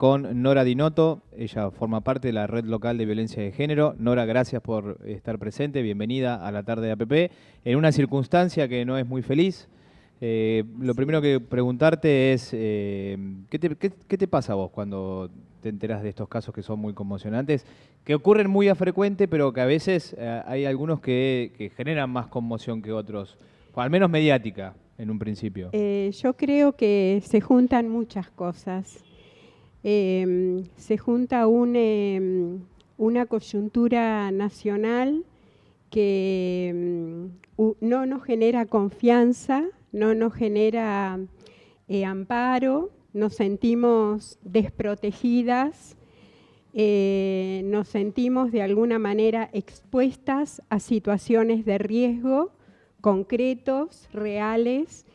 con Nora Dinotto. Ella forma parte de la Red Local de Violencia de Género. Nora, gracias por estar presente. Bienvenida a la tarde de APP. En una circunstancia que no es muy feliz, lo primero que preguntarte es, ¿qué te pasa a vos cuando te enterás de estos casos que son muy conmocionantes? Que ocurren muy a frecuente, pero que a veces hay algunos que generan más conmoción que otros, o al menos mediática en un principio. Yo creo que se juntan muchas cosas. Se junta una coyuntura nacional que no nos genera confianza, no nos genera amparo, nos sentimos desprotegidas, nos sentimos de alguna manera expuestas a situaciones de riesgo concretos, reales,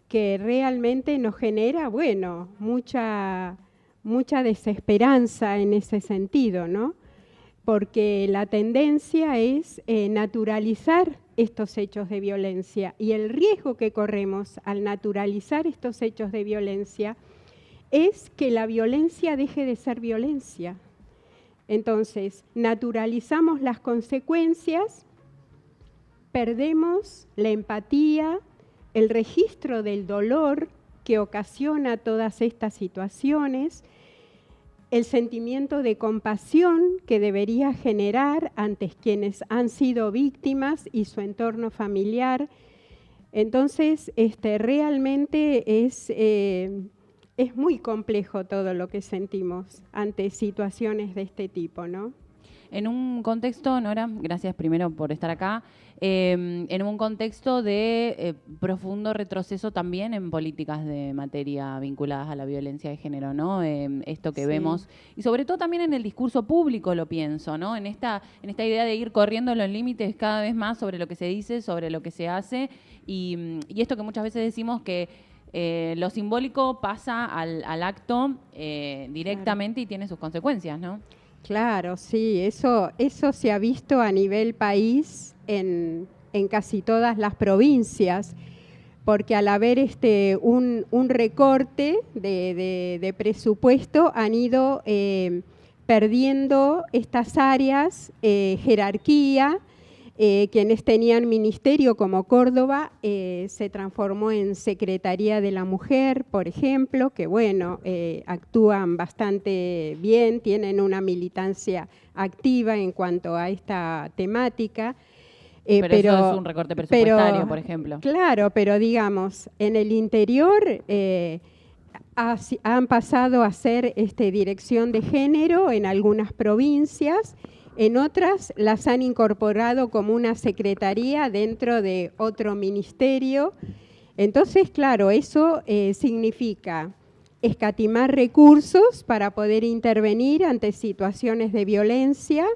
que realmente nos genera, bueno, mucha desesperanza en ese sentido, ¿no? Porque la tendencia es naturalizar estos hechos de violencia, y el riesgo que corremos al naturalizar estos hechos de violencia es que la violencia deje de ser violencia. Entonces, naturalizamos las consecuencias, perdemos la empatía, el registro del dolor que ocasiona todas estas situaciones, el sentimiento de compasión que debería generar ante quienes han sido víctimas y su entorno familiar. Entonces, realmente es muy complejo todo lo que sentimos ante situaciones de este tipo, ¿no? En un contexto, Nora, gracias primero por estar acá, en un contexto de profundo retroceso también en políticas de materia vinculadas a la violencia de género, ¿no? Esto que vemos, y sobre todo también en el discurso público lo pienso, ¿no? En esta idea de ir corriendo los límites cada vez más sobre lo que se dice, sobre lo que se hace, y esto que muchas veces decimos que lo simbólico pasa al acto directamente, claro, y tiene sus consecuencias, ¿no? Claro, sí, eso se ha visto a nivel país en casi todas las provincias, porque al haber un recorte de presupuesto han ido perdiendo estas áreas, jerarquía. Quienes tenían ministerio como Córdoba se transformó en Secretaría de la Mujer, por ejemplo, que bueno, actúan bastante bien, tienen una militancia activa en cuanto a esta temática. Pero eso es un recorte presupuestario, por ejemplo. Claro, pero digamos, en el interior han pasado a ser dirección de género en algunas provincias. En otras las han incorporado como una secretaría dentro de otro ministerio. Entonces, claro, eso significa escatimar recursos para poder intervenir ante situaciones de violencia,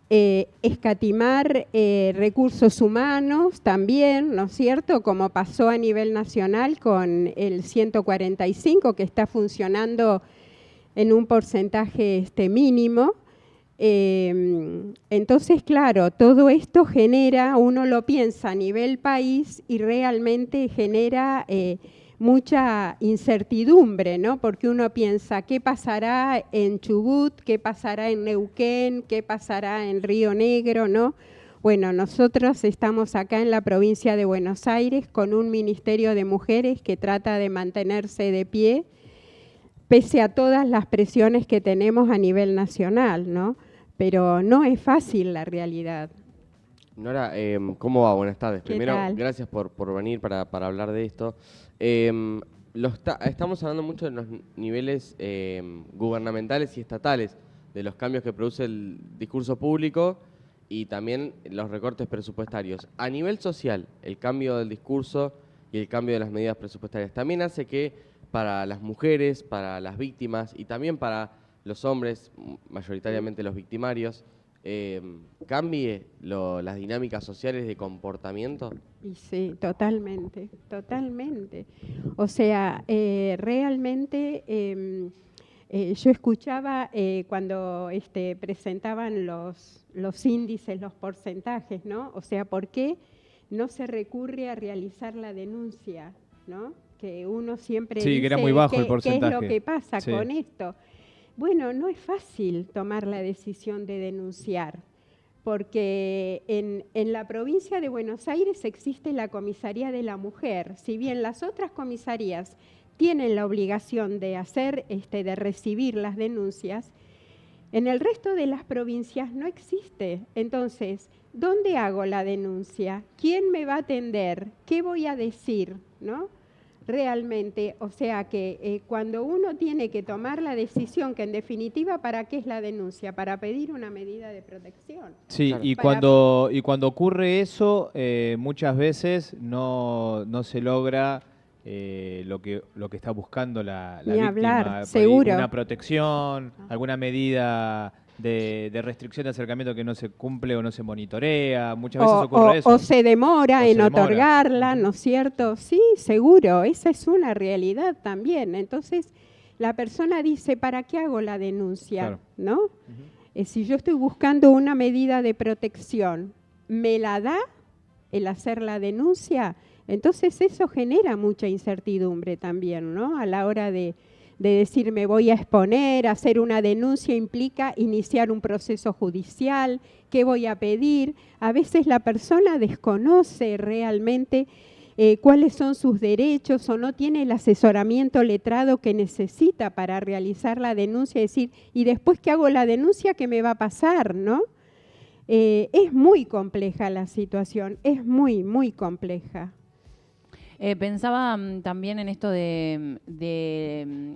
escatimar recursos humanos también, ¿no es cierto?, como pasó a nivel nacional con el 145, que está funcionando en un porcentaje mínimo. Entonces, claro, todo esto genera, uno lo piensa a nivel país y realmente genera mucha incertidumbre, ¿no? Porque uno piensa, ¿qué pasará en Chubut? ¿Qué pasará en Neuquén? ¿Qué pasará en Río Negro? ¿No? Bueno, nosotros estamos acá en la provincia de Buenos Aires con un Ministerio de Mujeres que trata de mantenerse de pie, pese a todas las presiones que tenemos a nivel nacional, ¿no? Pero no es fácil la realidad. Nora, ¿cómo va? Buenas tardes. Primero, tal? Gracias por venir para hablar de esto. Estamos hablando mucho de los niveles gubernamentales y estatales, de los cambios que produce el discurso público y también los recortes presupuestarios. A nivel social, el cambio del discurso y el cambio de las medidas presupuestarias también hace que para las mujeres, para las víctimas y también para los hombres, mayoritariamente los victimarios, cambie las dinámicas sociales de comportamiento. Y sí, totalmente, totalmente. O sea, realmente yo escuchaba cuando presentaban los índices, los porcentajes, ¿no? O sea, ¿por qué no se recurre a realizar la denuncia, ¿no? que uno siempre Sí, dice que era muy bajo el qué es porcentaje. lo que pasa Sí. con esto. Bueno, no es fácil tomar la decisión de denunciar, porque en la provincia de Buenos Aires existe la Comisaría de la Mujer. Si bien las otras comisarías tienen la obligación de de recibir las denuncias, en el resto de las provincias no existe. Entonces, ¿dónde hago la denuncia? ¿Quién me va a atender? ¿Qué voy a decir? ¿No? Realmente, o sea que cuando uno tiene que tomar la decisión, que en definitiva, ¿para qué es la denuncia? Para pedir una medida de protección. Sí, Claro. y Para- cuando ocurre eso, muchas veces no se logra lo que está buscando la Ni víctima. hablar, Por ahí seguro. una protección, alguna medida de restricción de acercamiento que no se cumple o no se monitorea. Muchas veces ocurre eso. O se demora O en se demora. otorgarla, Ujú. ¿no es cierto? Sí, seguro, esa es una realidad también. Entonces, la persona dice, ¿para qué hago la denuncia? Claro. ¿No? Si yo estoy buscando una medida de protección, ¿me la da el hacer la denuncia? Entonces eso genera mucha incertidumbre también, ¿no? A la hora de decir me voy a exponer, hacer una denuncia implica iniciar un proceso judicial, ¿qué voy a pedir? A veces la persona desconoce realmente cuáles son sus derechos o no tiene el asesoramiento letrado que necesita para realizar la denuncia, decir, y después que hago la denuncia, ¿qué me va a pasar? ¿No? Es muy compleja la situación, es muy, muy compleja. Pensaba también en esto de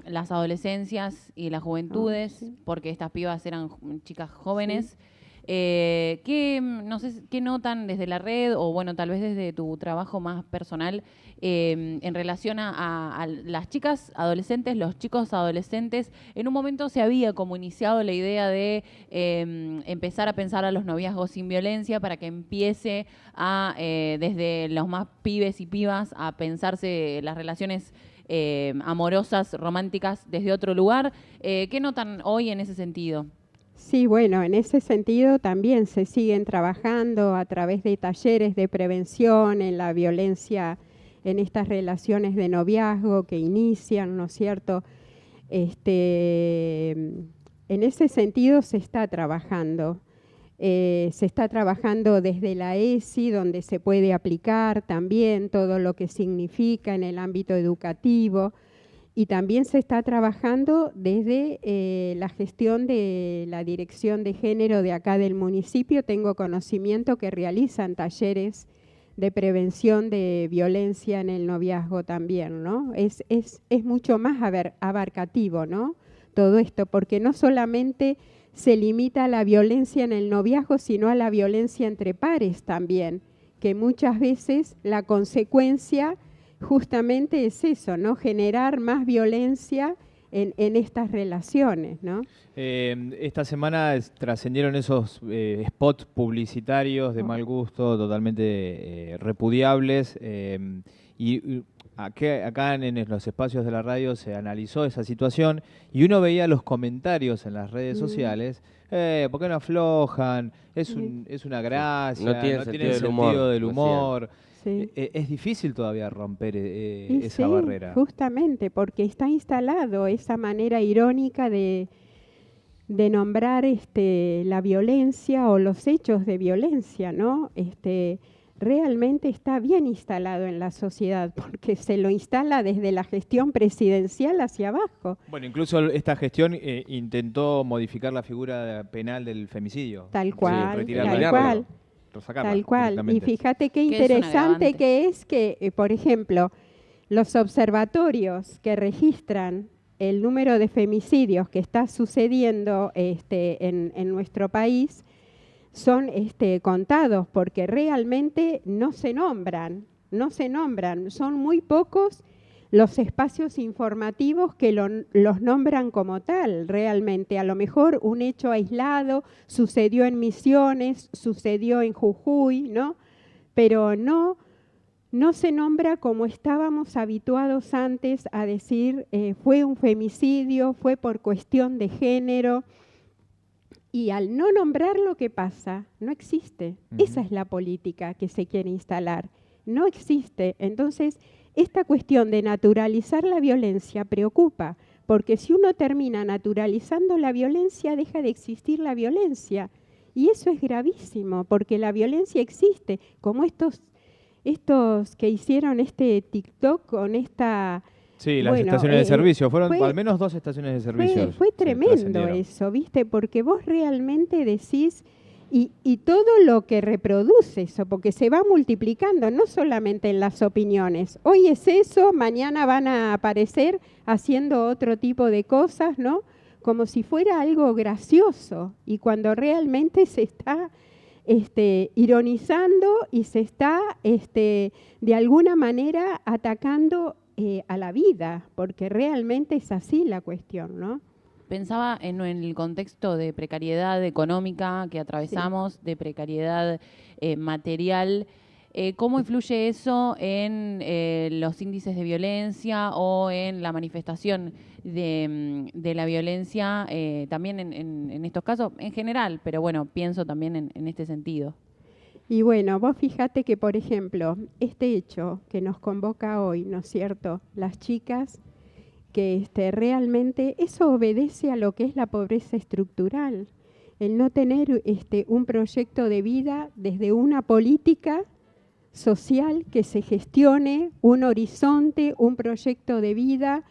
las adolescencias y las juventudes, Sí. porque estas pibas eran chicas jóvenes. No sé, ¿qué notan desde la red o bueno, tal vez desde tu trabajo más personal en relación a las chicas adolescentes, los chicos adolescentes? En un momento se había como iniciado la idea de empezar a pensar a los noviazgos sin violencia para que empiece a, desde los más pibes y pibas, a pensarse las relaciones amorosas, románticas desde otro lugar. ¿Qué notan hoy en ese sentido? Sí, bueno, en ese sentido también se siguen trabajando a través de talleres de prevención en la violencia en estas relaciones de noviazgo que inician, ¿no es cierto? En ese sentido se está trabajando. Se está trabajando desde la ESI, donde se puede aplicar también todo lo que significa en el ámbito educativo. Y también se está trabajando desde la gestión de la Dirección de Género de acá del municipio. Tengo conocimiento que realizan talleres de prevención de violencia en el noviazgo también, ¿no? Es mucho más abarcativo, ¿no? Todo esto, porque no solamente se limita a la violencia en el noviazgo, sino a la violencia entre pares también, que muchas veces la consecuencia justamente es eso, ¿no? Generar más violencia en estas relaciones, ¿no? Esta semana trascendieron esos spots publicitarios de mal gusto, totalmente repudiables, y acá en los espacios de la radio se analizó esa situación y uno veía los comentarios en las redes sociales. ¿Por qué no aflojan? Es una gracia, No tienen tienen sentido del humor, sentido del decían. humor. Sí. Es difícil todavía romper Y esa sí, barrera. justamente, porque está instalado esa manera irónica de nombrar la violencia o los hechos de violencia, ¿no? Realmente está bien instalado en la sociedad, porque se lo instala desde la gestión presidencial hacia abajo. Bueno, incluso esta gestión intentó modificar la figura penal del femicidio. Tal cual, retirarla, tal cual. sacarla Tal cual. Y directamente. fíjate qué Que es un interesante agravante. que es que, por ejemplo, los observatorios que registran el número de femicidios que está sucediendo en nuestro país son contados porque realmente no se nombran, son muy pocos los espacios informativos que los nombran como tal, realmente. A lo mejor un hecho aislado sucedió en Misiones, sucedió en Jujuy, ¿no? Pero no se nombra como estábamos habituados antes a decir fue un femicidio, fue por cuestión de género. Y al no nombrarlo, ¿qué pasa? No existe. Esa es la política que se quiere instalar. No existe. Entonces, esta cuestión de naturalizar la violencia preocupa, porque si uno termina naturalizando la violencia, deja de existir la violencia. Y eso es gravísimo, porque la violencia existe, como estos que hicieron este TikTok con esta... Sí, las estaciones de servicio. Fueron al menos 2 estaciones de servicio. Fue tremendo eso, ¿viste? Porque vos realmente decís... Y todo lo que reproduce eso, porque se va multiplicando, no solamente en las opiniones. Hoy es eso, mañana van a aparecer haciendo otro tipo de cosas, ¿no? Como si fuera algo gracioso. Y cuando realmente se está ironizando y se está de alguna manera atacando a la vida, porque realmente es así la cuestión, ¿no? Pensaba en el contexto de precariedad económica que atravesamos, de precariedad material. ¿Cómo influye eso en los índices de violencia o en la manifestación de la violencia, también en estos casos, en general, pero bueno, pienso también en este sentido? Y bueno, vos fíjate que, por ejemplo, este hecho que nos convoca hoy, ¿no es cierto?, las chicas, que realmente eso obedece a lo que es la pobreza estructural, el no tener un proyecto de vida desde una política social que se gestione, un horizonte, un proyecto de vida,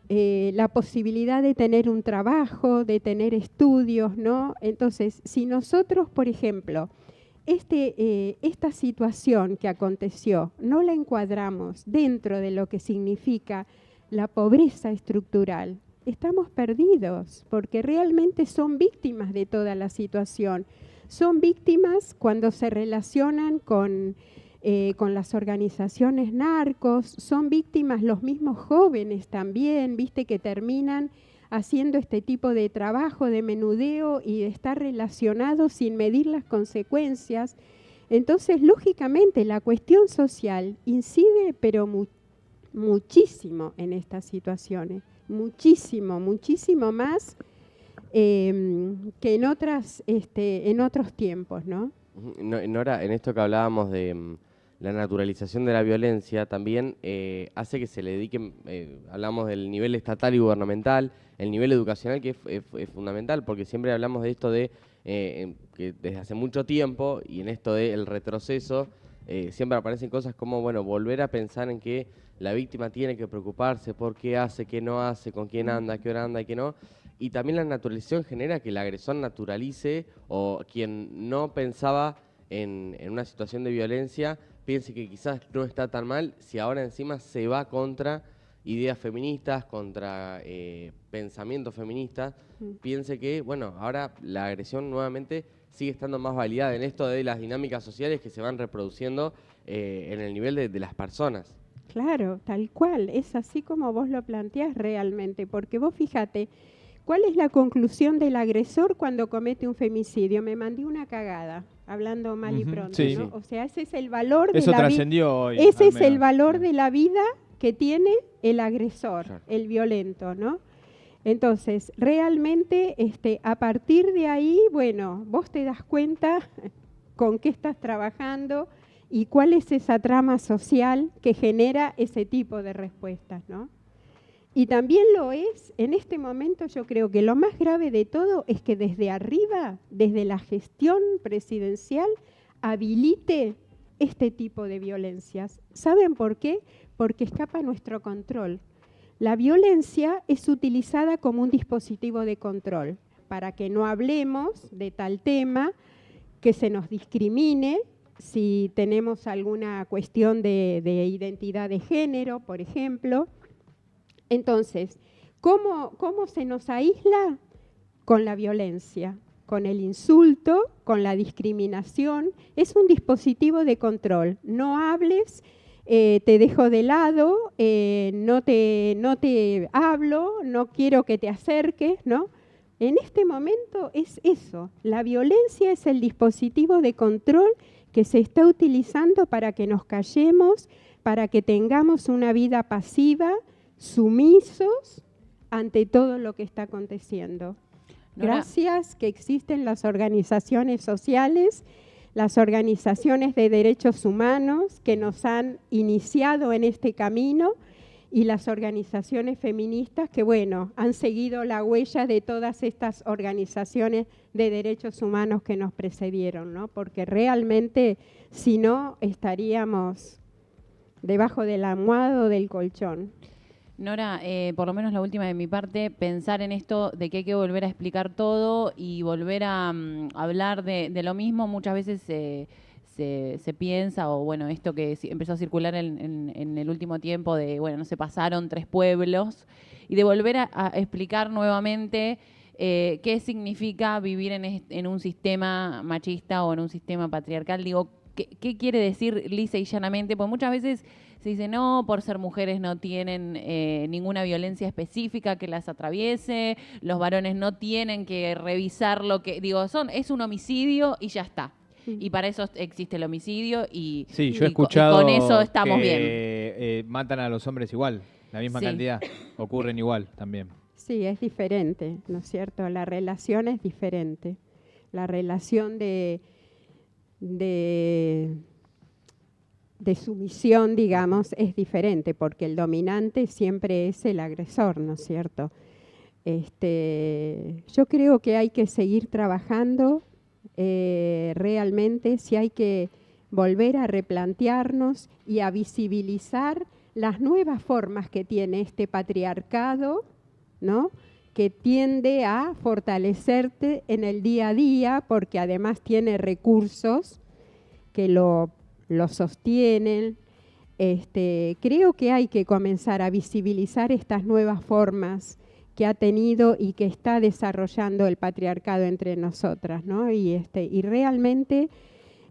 la posibilidad de tener un trabajo, de tener estudios, ¿no? Entonces, si nosotros, por ejemplo, esta situación que aconteció no la encuadramos dentro de lo que significa la pobreza estructural, estamos perdidos, porque realmente son víctimas de toda la situación. Son víctimas cuando se relacionan con las organizaciones narcos, son víctimas los mismos jóvenes también, viste, que terminan haciendo este tipo de trabajo de menudeo y de estar relacionados sin medir las consecuencias. Entonces, lógicamente, la cuestión social incide, pero muchísimo en estas situaciones, muchísimo más que en otros tiempos, ¿no? Nora, en esto que hablábamos de la naturalización de la violencia, también hace que se le dediquen, hablamos del nivel estatal y gubernamental, el nivel educacional, que es fundamental, porque siempre hablamos de esto de que desde hace mucho tiempo, y en esto del retroceso, siempre aparecen cosas como, bueno, volver a pensar en que la víctima tiene que preocuparse por qué hace, qué no hace, con quién anda, qué hora anda y qué no. Y también la naturalización genera que el agresor naturalice, o quien no pensaba en una situación de violencia piense que quizás no está tan mal, si ahora encima se va contra ideas feministas, contra pensamientos feministas, piense que, bueno, ahora la agresión nuevamente sigue estando más validada en esto de las dinámicas sociales que se van reproduciendo en el nivel de las personas. Claro, tal cual, es así como vos lo planteás realmente, porque vos fíjate, ¿cuál es la conclusión del agresor cuando comete un femicidio? Me mandé una cagada, hablando mal y pronto, sí, ¿no? sí. O sea, ese es el valor de eso la vida. trascendió hoy. Ese es el valor de la vida que tiene el agresor, Claro. el violento, ¿no? Entonces, realmente, a partir de ahí, bueno, vos te das cuenta con qué estás trabajando y cuál es esa trama social que genera ese tipo de respuestas, ¿no? Y también lo es, en este momento yo creo que lo más grave de todo es que desde arriba, desde la gestión presidencial, habilite este tipo de violencias. ¿Saben por qué? Porque escapa a nuestro control. La violencia es utilizada como un dispositivo de control para que no hablemos de tal tema, que se nos discrimine si tenemos alguna cuestión de identidad de género, por ejemplo. Entonces, ¿cómo se nos aísla? Con la violencia, con el insulto, con la discriminación. Es un dispositivo de control. No hables, te dejo de lado, no te hablo, no quiero que te acerques, ¿no? En este momento es eso. La violencia es el dispositivo de control que se está utilizando para que nos callemos, para que tengamos una vida pasiva, sumisos ante todo lo que está aconteciendo. Nora, Gracias que existen las organizaciones sociales las organizaciones de derechos humanos que nos han iniciado en este camino y las organizaciones feministas que, bueno, han seguido la huella de todas estas organizaciones de derechos humanos que nos precedieron, ¿no? Porque realmente, si no, estaríamos debajo del almohado o del colchón. Nora, por lo menos la última de mi parte, pensar en esto de que hay que volver a explicar todo y volver a hablar de lo mismo. Muchas veces se piensa, o bueno, esto que empezó a circular en el último tiempo de, bueno, no se pasaron 3 pueblos, y de volver a explicar nuevamente qué significa vivir en un sistema machista o en un sistema patriarcal. Digo, ¿qué quiere decir lisa y llanamente? Porque muchas veces se dice, no, por ser mujeres no tienen ninguna violencia específica que las atraviese, los varones no tienen que revisar lo que, digo, es un homicidio y ya está. Y para eso existe el homicidio y, sí, yo he escuchado y con eso estamos que, bien. Matan a los hombres igual, la misma Sí. cantidad, ocurren igual también. Sí, es diferente, ¿no es cierto? La relación es diferente. La relación de sumisión, digamos, es diferente, porque el dominante siempre es el agresor, ¿no es cierto? Yo creo que hay que seguir trabajando realmente, si hay que volver a replantearnos y a visibilizar las nuevas formas que tiene este patriarcado, ¿no?, que tiende a fortalecerte en el día a día, porque además tiene recursos que lo sostienen. Creo que hay que comenzar a visibilizar estas nuevas formas que ha tenido y que está desarrollando el patriarcado entre nosotras, ¿no? Y realmente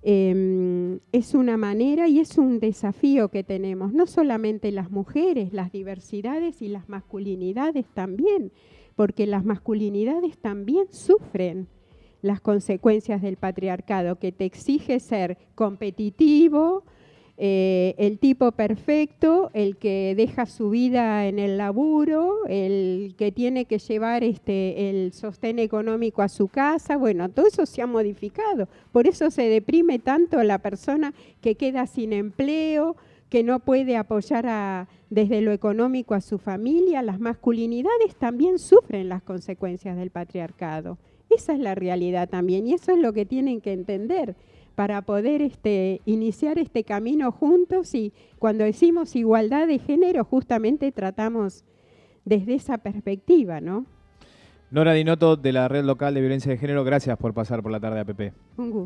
es una manera y es un desafío que tenemos, no solamente las mujeres, las diversidades y las masculinidades también, porque las masculinidades también sufren las consecuencias del patriarcado, que te exige ser competitivo, el tipo perfecto, el que deja su vida en el laburo, el que tiene que llevar el sostén económico a su casa. Bueno, todo eso se ha modificado. Por eso se deprime tanto a la persona que queda sin empleo, que no puede apoyar desde lo económico a su familia. Las masculinidades también sufren las consecuencias del patriarcado. Esa es la realidad también, y eso es lo que tienen que entender para poder iniciar este camino juntos. Y cuando decimos igualdad de género, justamente tratamos desde esa perspectiva, ¿no? Nora Dinotto, de la Red Local de Violencia de Género, gracias por pasar por la tarde APP. Un gusto.